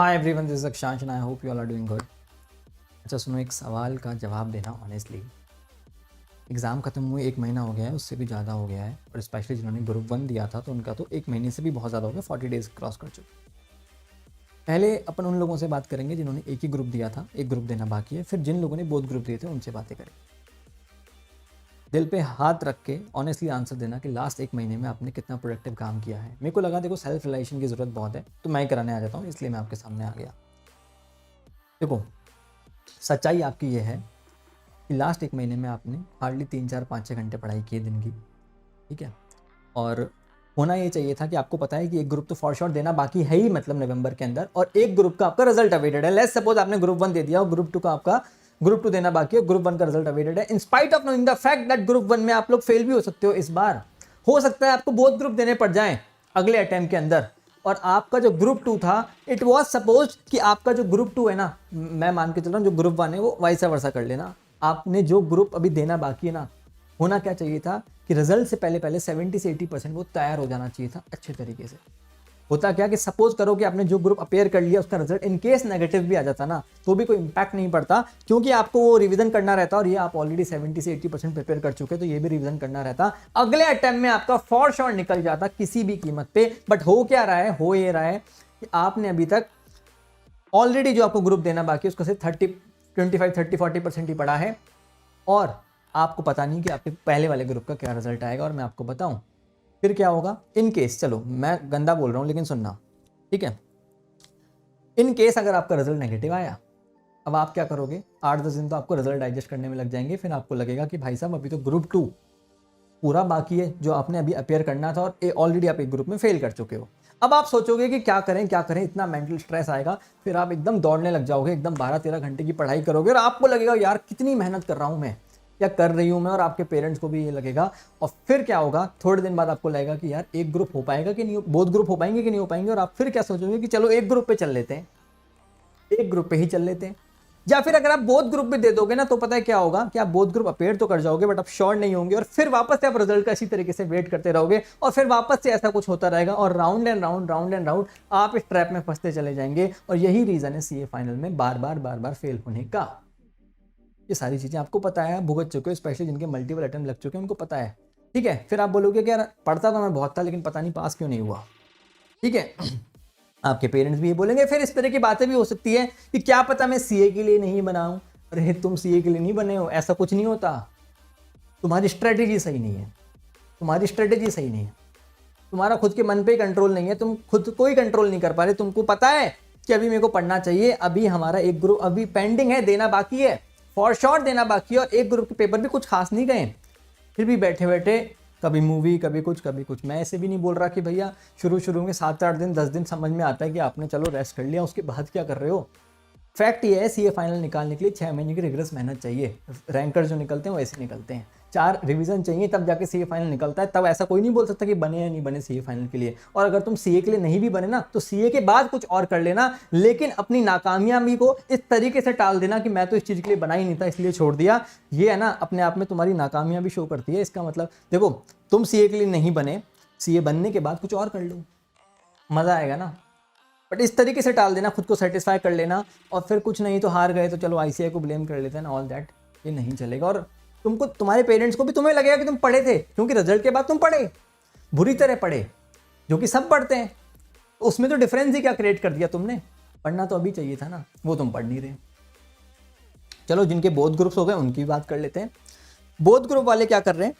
Hi everyone, this is Akshansh and I hope you all are doing good. अच्छा सुनो, एक सवाल का जवाब देना ऑनेस्टली। एग्ज़ाम खत्म हुए 1 महीना हो गया है, उससे भी ज़्यादा हो गया है, और स्पेशली जिन्होंने ग्रुप 1 दिया था तो उनका तो 1 महीने से भी बहुत ज़्यादा हो गया, 40 डेज क्रॉस कर चुके। पहले अपन उन लोगों से बात करेंगे जिन्होंने एक ही ग्रुप दिया था, एक ग्रुप देना बाकी है, फिर जिन लोगों ने बोथ ग्रुप दिए थे उनसे बातें करेंगे। दिल पे हाथ रख के ऑनेस्टली आंसर देना कि लास्ट 1 महीने में आपने कितना प्रोडक्टिव काम किया है। मेरे को लगा देखो सेल्फ रियलाइजेशन की ज़रूरत बहुत है, तो मैं कराने आ जाता हूँ, इसलिए मैं आपके सामने आ गया। देखो, सच्चाई आपकी ये है कि लास्ट 1 महीने में आपने हार्डली 3 4 5 6 घंटे पढ़ाई की है दिन की, ठीक है। और होना ये चाहिए था कि आपको पता है कि एक ग्रुप तो फॉर श्योर देना बाकी है ही, मतलब नवंबर के अंदर, और एक ग्रुप का आपका रिजल्ट अवेटेड है। लेट्स सपोज आपने ग्रुप 1 दे दिया और ग्रुप 2 का आपका ग्रुप 2 देना बाकी है, ग्रुप 1 का रिजल्ट अवेटेड है। In spite of knowing the fact that group 1 में आप लोग फेल भी हो सकते हो। इस बार हो सकता है आपको बोथ ग्रुप देने पड़ जाएं अगले अटेम्प्ट के अंदर, और आपका जो ग्रुप 2 था, इट वाज सपोज कि आपका जो ग्रुप 2 है ना, मैं मान के चल रहा हूँ जो ग्रुप 1 है वो वाइसा वर्सा कर लेना। आपने जो ग्रुप अभी देना बाकी है ना, होना क्या चाहिए था कि रिजल्ट से पहले पहले 70 से 80% वो तैयार हो जाना चाहिए था अच्छे तरीके से। होता क्या कि सपोज करो कि आपने जो ग्रुप अपेयर कर लिया उसका रिजल्ट इन केस नेगेटिव भी आ जाता ना, तो भी कोई इंपैक्ट नहीं पड़ता, क्योंकि आपको वो रिवीजन करना रहता, और ये आप ऑलरेडी 70 से 80% प्रिपेयर कर चुके, तो ये भी रिवीजन करना रहता। अगले अटेम्प्ट में आपका फॉर श्योर निकल जाता किसी भी कीमत पे। बट हो क्या रहा है, हो ये रहा है कि आपने अभी तक ऑलरेडी जो आपको ग्रुप देना बाकी है उसका सिर्फ 25 30 40% ही पढ़ा है, और आपको पता नहीं कि आपके पहले वाले ग्रुप का क्या रिजल्ट आएगा। और मैं आपको बताऊं फिर क्या होगा इन केस, चलो मैं गंदा बोल रहा हूं लेकिन सुनना, ठीक है। इन केस अगर आपका रिजल्ट नेगेटिव आया, अब आप क्या करोगे? 8 10 दिन तो आपको रिजल्ट डाइजेस्ट करने में लग जाएंगे। फिर आपको लगेगा कि भाई साहब अभी तो ग्रुप 2 पूरा बाकी है जो आपने अभी अपेयर करना था, और ऑलरेडी आप एक ग्रुप में फेल कर चुके हो। अब आप सोचोगे कि क्या करें क्या करें, इतना मेंटल स्ट्रेस आएगा, फिर आप एकदम दौड़ने लग जाओगे, एकदम 12 13 घंटे की पढ़ाई करोगे, और आपको लगेगा यार कितनी मेहनत कर रहा हूं मैं, क्या कर रही हूं मैं, और आपके पेरेंट्स को भी ये लगेगा। और फिर क्या होगा, थोड़े दिन बाद आपको लगेगा कि यार एक ग्रुप हो पाएगा कि नहीं, बोथ ग्रुप हो पाएंगे कि नहीं हो पाएंगे, और आप फिर क्या सोचोगे कि चलो एक ग्रुप पे चल लेते हैं, एक ग्रुप पे ही चल लेते हैं। या फिर अगर आप बोथ ग्रुप भी दे दोगे ना, तो पता है क्या होगा कि आप बोथ ग्रुप अपेयर तो कर जाओगे, बट आप श्योर नहीं होंगे, और फिर वापस से आप रिजल्ट का इसी तरीके से वेट करते रहोगे, और फिर वापस से ऐसा कुछ होता रहेगा, और राउंड एंड राउंड आप इस ट्रैप में फंसते चले जाएंगे। और यही रीजन है सीए फाइनल में बार बार फेल होने का। ये सारी चीजें आपको पता है, भुगत चुके हो, स्पेशली जिनके मल्टीपल अटेम्प्ट लग चुके हैं उनको पता है, ठीक है। फिर आप बोलोगे कि यार पढ़ता तो मैं बहुत था लेकिन पता नहीं पास क्यों नहीं हुआ, ठीक है। आपके पेरेंट्स भी ये बोलेंगे। फिर इस तरह की बातें भी हो सकती है कि क्या पता मैं सीए के लिए नहीं बना हूं। अरे तुम सीए के लिए नहीं बने हो, ऐसा कुछ नहीं होता। तुम्हारी स्ट्रेटेजी सही नहीं है, तुम्हारी स्ट्रेटेजी सही नहीं है, तुम्हारा खुद के मन पे कंट्रोल नहीं है, तुम खुद को ही कंट्रोल नहीं कर पा रहे। तुमको पता है कि अभी मेरे को पढ़ना चाहिए, अभी हमारा एक ग्रुप अभी पेंडिंग है, देना बाकी है, फॉर श्योर देना बाकी है, और एक ग्रुप के पेपर भी कुछ खास नहीं गए, फिर भी बैठे बैठे कभी मूवी कभी कुछ। मैं ऐसे भी नहीं बोल रहा कि भैया शुरू में 7 8 दिन 10 दिन समझ में आता है कि आपने चलो रेस्ट कर लिया, उसके बाद क्या कर रहे हो। फैक्ट ये है सीए फाइनल निकालने के लिए 6 महीने की रिगरस मेहनत चाहिए। रैंकर जो निकलते हैं वैसे निकलते हैं, 4 रिवीजन चाहिए तब जाके सीए फाइनल निकलता है। तब ऐसा कोई नहीं बोल सकता कि बने या नहीं बने सीए फाइनल के लिए। और अगर तुम सीए के लिए नहीं भी बने ना, तो सीए के बाद कुछ और कर लेना, लेकिन अपनी नाकामयाबी को इस तरीके से टाल देना कि मैं तो इस चीज़ के लिए बना ही नहीं था इसलिए छोड़ दिया। ये है ना, अपने आप में तुम्हारी नाकामयाबी शो करती है। इसका मतलब देखो, तुम सीए के लिए नहीं बने, सीए बनने के बाद कुछ और कर लो, मज़ा आएगा ना। बट इस तरीके से टाल देना, खुद को सेटिस्फाई कर लेना, और फिर कुछ नहीं तो हार गए तो चलो आईसीआई को ब्लेम कर लेते हैं ना, ऑल दैट, ये नहीं चलेगा। और तुमको, तुम्हारे पेरेंट्स को भी तुम्हें लगेगा कि तुम पढ़े थे, क्योंकि रिजल्ट के बाद तुम पढ़े, बुरी तरह पढ़े, जो कि सब पढ़ते हैं। उसमें तो डिफरेंस ही क्या क्रिएट कर दिया तुमने। पढ़ना तो अभी चाहिए था ना, वो तुम पढ़ नहीं रहे। चलो जिनके बोथ ग्रुप्स हो गए उनकी बात कर लेते हैं। बोथ ग्रुप वाले क्या कर रहे हैं?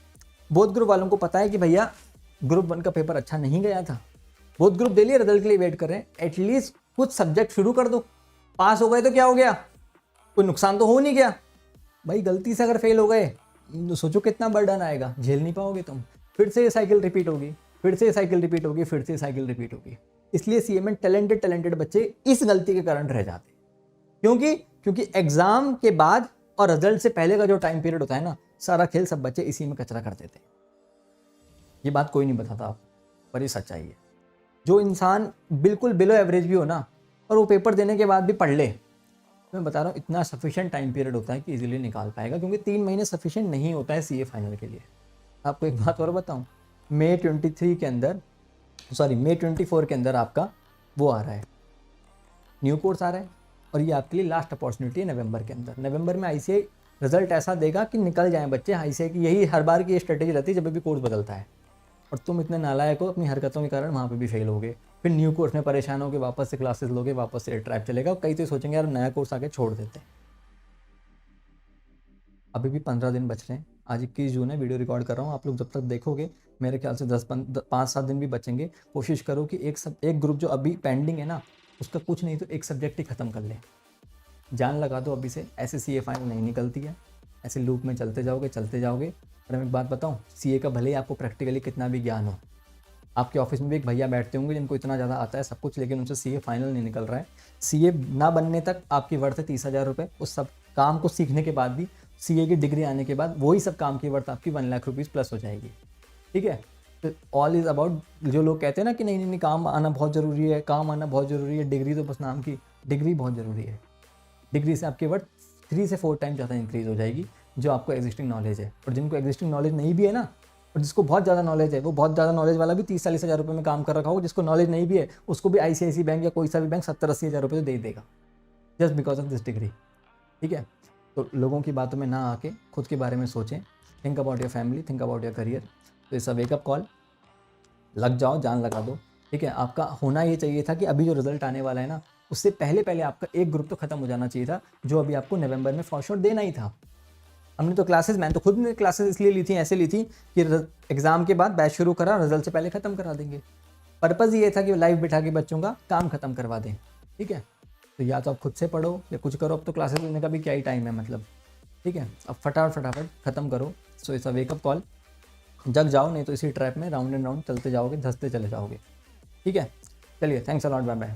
बोथ ग्रुप वालों को पता है कि भैया ग्रुप 1 का पेपर अच्छा नहीं गया था, बोथ ग्रुप दे लिए, रिजल्ट के लिए वेट कर रहे हैं। एटलीस्ट कुछ सब्जेक्ट शुरू कर दो, पास हो गए तो क्या हो गया, कोई नुकसान तो हो नहीं गया। भाई गलती से अगर फेल हो गए तो सोचो कितना बर्डन आएगा, झेल नहीं पाओगे तुम। फिर से ये साइकिल रिपीट होगी, फिर से ये साइकिल रिपीट होगी, फिर से ये साइकिल रिपीट होगी। इसलिए सीए में टैलेंटेड बच्चे इस गलती के कारण रह जाते हैं। क्योंकि एग्जाम के बाद और रिजल्ट से पहले का जो टाइम पीरियड होता है ना, सारा खेल सब बच्चे इसी में कचरा कर देते हैं। ये बात कोई नहीं बताता आपको, पर ये सच्चाई है। जो इंसान बिल्कुल बिलो एवरेज भी हो ना, और वो पेपर देने के बाद भी पढ़ ले, मैं बता रहा हूँ इतना सफिशिएंट टाइम पीरियड होता है कि इजीली निकाल पाएगा। क्योंकि 3 महीने सफिशिएंट नहीं होता है सीए फाइनल के लिए। आपको एक बात और बताऊँ, मई 24 के अंदर आपका वो आ रहा है, न्यू कोर्स आ रहा है और ये आपके लिए लास्ट अपॉर्चुनिटी है नवंबर के अंदर। नवंबर में आईसीआई रिजल्ट ऐसा देगा कि निकल जाएं बच्चे आईसीआई की, यही हर बार की ये स्ट्रेटेजी रहती है जब भी कोर्स बदलता है। और तुम इतने नालायक हो, अपनी हरकतों के कारण वहाँ पे भी फेल होगे, फिर न्यू कोर्स में परेशान होगे, वापस से क्लासेस लोगे, वापस से ट्रैप चलेगा। और कई तो सोचेंगे यार नया कोर्स आके छोड़ देते हैं। अभी भी 15 दिन बच रहे हैं, आज 21 जून है, वीडियो रिकॉर्ड कर रहा हूँ। आप लोग जब तक देखोगे मेरे ख्याल से 5-7 दिन भी बचेंगे। कोशिश करो कि एक ग्रुप जो अभी पेंडिंग है ना, उसका कुछ नहीं तो एक सब्जेक्ट ही ख़त्म कर ले। जान लगा दो अभी से, ऐसे सीए फाइनल नहीं निकलती है, ऐसे लूप में चलते जाओगे। और मैं एक बात बताऊँ, सीए का भले ही आपको प्रैक्टिकली कितना भी ज्ञान हो, आपके ऑफिस में भी एक भैया बैठते होंगे जिनको इतना ज़्यादा आता है सब कुछ, लेकिन उनसे सीए फाइनल नहीं निकल रहा है। सीए ना बनने तक आपकी वर्थ है 30,000 रुपये। उस सब काम को सीखने के बाद भी, सीए की डिग्री आने के बाद वही सब काम की वर्थ आपकी 1 लाख रुपीज़ प्लस हो जाएगी। ठीक है, तो ऑल इज़ अबाउट, जो लोग कहते हैं ना कि नहीं काम आना बहुत ज़रूरी है, काम आना बहुत ज़रूरी है, डिग्री तो बस नाम की, डिग्री बहुत ज़रूरी है। डिग्री से आपकी वर्थ 3 से 4 टाइम ज़्यादा इंक्रीज़ हो जाएगी, जो आपको एग्जिस्टिंग नॉलेज है। और जिनको एग्जिस्टिंग नॉलेज नहीं भी है ना, और जिसको बहुत ज़्यादा नॉलेज है, वो बहुत ज़्यादा नॉलेज वाला भी 30-40 हज़ार रुपये में काम कर रखा हो। जिसको नॉलेज नहीं भी है उसको भी आईसीआईसी बैंक या कोई सा भी बैंक 70-80 हज़ार रुपये तो दे देगा, just because of this degree. ठीक है, तो लोगों की बातों में ना आके खुद के बारे में सोचें, think about your family, think about your career. तो इट्स अ वेकअप कॉल, लग जाओ, जान लगा दो। ठीक है, आपका होना ये चाहिए था कि अभी जो रिजल्ट आने वाला है ना, उससे पहले आपका एक ग्रुप तो खत्म हो जाना चाहिए था, जो अभी आपको नवंबर में फॉर श्योर देना ही था। हमने तो क्लासेस, मैंने तो खुद ने क्लासेस इसलिए ली थी, ऐसे ली थी कि एग्जाम के बाद बैच शुरू करा, रिजल्ट से पहले खत्म करा देंगे। पर्पज़ ये था कि लाइव बिठा के बच्चों का काम खत्म करवा दें। ठीक है, तो या तो आप खुद से पढ़ो या कुछ करो, अब तो क्लासेस लेने का भी क्या ही टाइम है मतलब। ठीक है, अब फटाफट खत्म करो। So it's a wake up call, जग जाओ, नहीं तो इसी ट्रैप में राउंड एंड राउंड चलते जाओगे, धंसते चले जाओगे। ठीक है, चलिए, thanks a lot, bye bye.